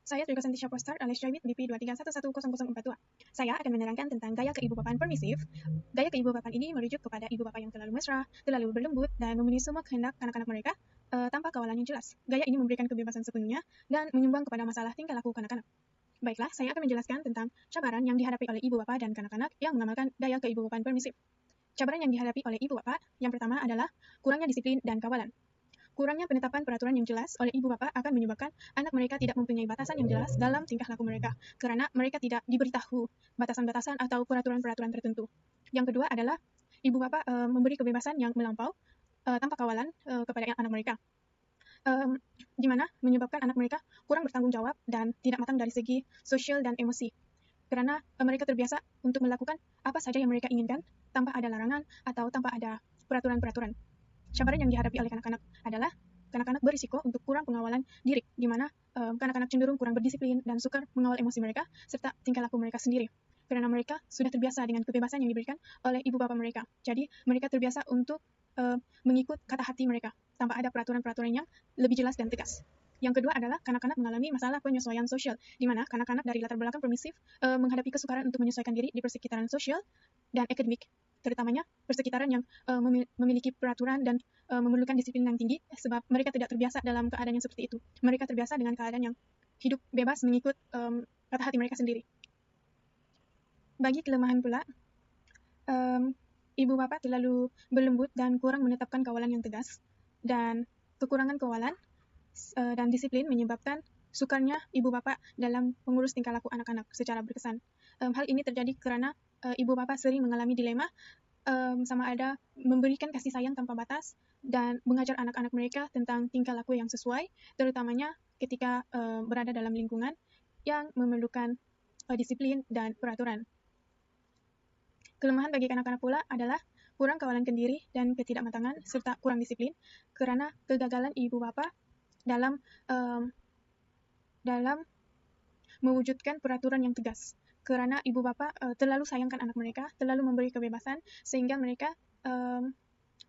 Saya Trika Santisha Postar alias Joybit BP 2311100042. Saya akan menerangkan tentang gaya keibubapaan permisif. Gaya keibubapaan ini merujuk kepada ibu bapa yang terlalu mesra, terlalu berlembut, dan memenuhi semua kehendak anak-anak mereka tanpa kawalan yang jelas. Gaya ini memberikan kebebasan sepenuhnya dan menyumbang kepada masalah tingkah laku kanak-kanak. Baiklah, saya akan menjelaskan tentang cabaran yang dihadapi oleh ibu bapa dan kanak-kanak yang mengamalkan gaya keibubapaan permisif. Cabaran yang dihadapi oleh ibu bapa yang pertama adalah kurangnya disiplin dan kawalan. Kurangnya penetapan peraturan yang jelas oleh ibu bapa akan menyebabkan anak mereka tidak mempunyai batasan yang jelas dalam tingkah laku mereka, karena mereka tidak diberitahu batasan-batasan atau peraturan-peraturan tertentu. Yang kedua adalah ibu bapa memberi kebebasan yang melampau tanpa kawalan kepada anak mereka, di mana menyebabkan anak mereka kurang bertanggung jawab dan tidak matang dari segi sosial dan emosi, karena mereka terbiasa untuk melakukan apa saja yang mereka inginkan tanpa ada larangan atau tanpa ada peraturan-peraturan. Cabaran yang dihadapi oleh kanak-kanak adalah kanak-kanak berisiko untuk kurang pengawalan diri, di mana kanak-kanak cenderung kurang berdisiplin dan sukar mengawal emosi mereka serta tingkah laku mereka sendiri, karena mereka sudah terbiasa dengan kebebasan yang diberikan oleh ibu bapa mereka. Jadi mereka terbiasa untuk mengikut kata hati mereka tanpa ada peraturan-peraturan yang lebih jelas dan tegas. Yang kedua adalah kanak-kanak mengalami masalah penyesuaian sosial, di mana kanak-kanak dari latar belakang permisif menghadapi kesukaran untuk menyesuaikan diri di persekitaran sosial dan akademik, terutamanya persekitaran yang memiliki peraturan dan memerlukan disiplin yang tinggi, sebab mereka tidak terbiasa dalam keadaan yang seperti itu. Mereka terbiasa dengan keadaan yang hidup bebas mengikut kata hati mereka sendiri. Bagi kelemahan pula, ibu bapa terlalu berlembut dan kurang menetapkan kawalan yang tegas, dan kekurangan kawalan dan disiplin menyebabkan sukarnya ibu bapa dalam mengurus tingkah laku anak-anak secara berkesan. Hal ini terjadi karena ibu bapa sering mengalami dilema sama ada memberikan kasih sayang tanpa batas dan mengajar anak-anak mereka tentang tingkah laku yang sesuai, terutamanya ketika berada dalam lingkungan yang memerlukan disiplin dan peraturan. Kelemahan bagi kanak-kanak pula adalah kurang kawalan kendiri dan ketidakmatangan serta kurang disiplin, karena kegagalan ibu bapa dalam mewujudkan peraturan yang tegas, karena ibu bapa terlalu sayangkan anak mereka, terlalu memberi kebebasan, sehingga mereka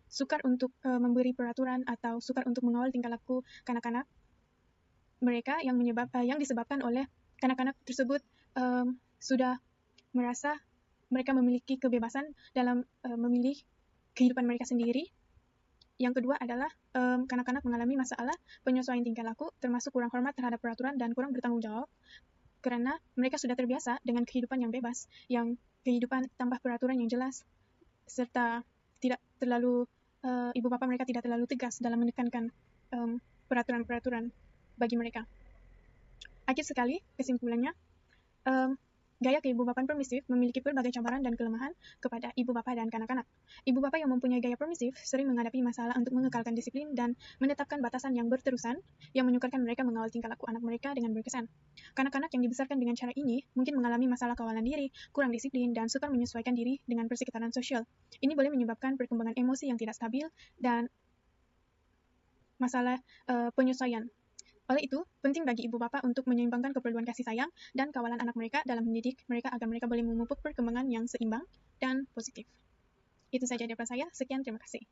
sukar untuk memberi peraturan atau sukar untuk mengawal tingkah laku kanak-kanak mereka yang disebabkan oleh kanak-kanak tersebut sudah merasa mereka memiliki kebebasan dalam memilih kehidupan mereka sendiri. Yang kedua adalah kanak-kanak mengalami masalah penyesuaian tingkah laku, termasuk kurang hormat terhadap peraturan dan kurang bertanggung jawab, karena mereka sudah terbiasa dengan kehidupan yang bebas, yang kehidupan tanpa peraturan yang jelas, serta tidak terlalu ibu bapa mereka tidak terlalu tegas dalam menekankan peraturan-peraturan bagi mereka. Akhir sekali, kesimpulannya, gaya keibubapaan permisif memiliki berbagai cabaran dan kelemahan kepada ibu bapa dan kanak-kanak. Ibu bapa yang mempunyai gaya permisif sering menghadapi masalah untuk mengekalkan disiplin dan menetapkan batasan yang berterusan yang menyukarkan mereka mengawal tingkah laku anak mereka dengan berkesan. Kanak-kanak yang dibesarkan dengan cara ini mungkin mengalami masalah kawalan diri, kurang disiplin, dan sukar menyesuaikan diri dengan persekitaran sosial. Ini boleh menyebabkan perkembangan emosi yang tidak stabil dan masalah penyesuaian. Oleh itu, penting bagi ibu bapa untuk menyeimbangkan keperluan kasih sayang dan kawalan anak mereka dalam mendidik mereka agar mereka boleh memupuk perkembangan yang seimbang dan positif. Itu saja daripada saya. Sekian, terima kasih.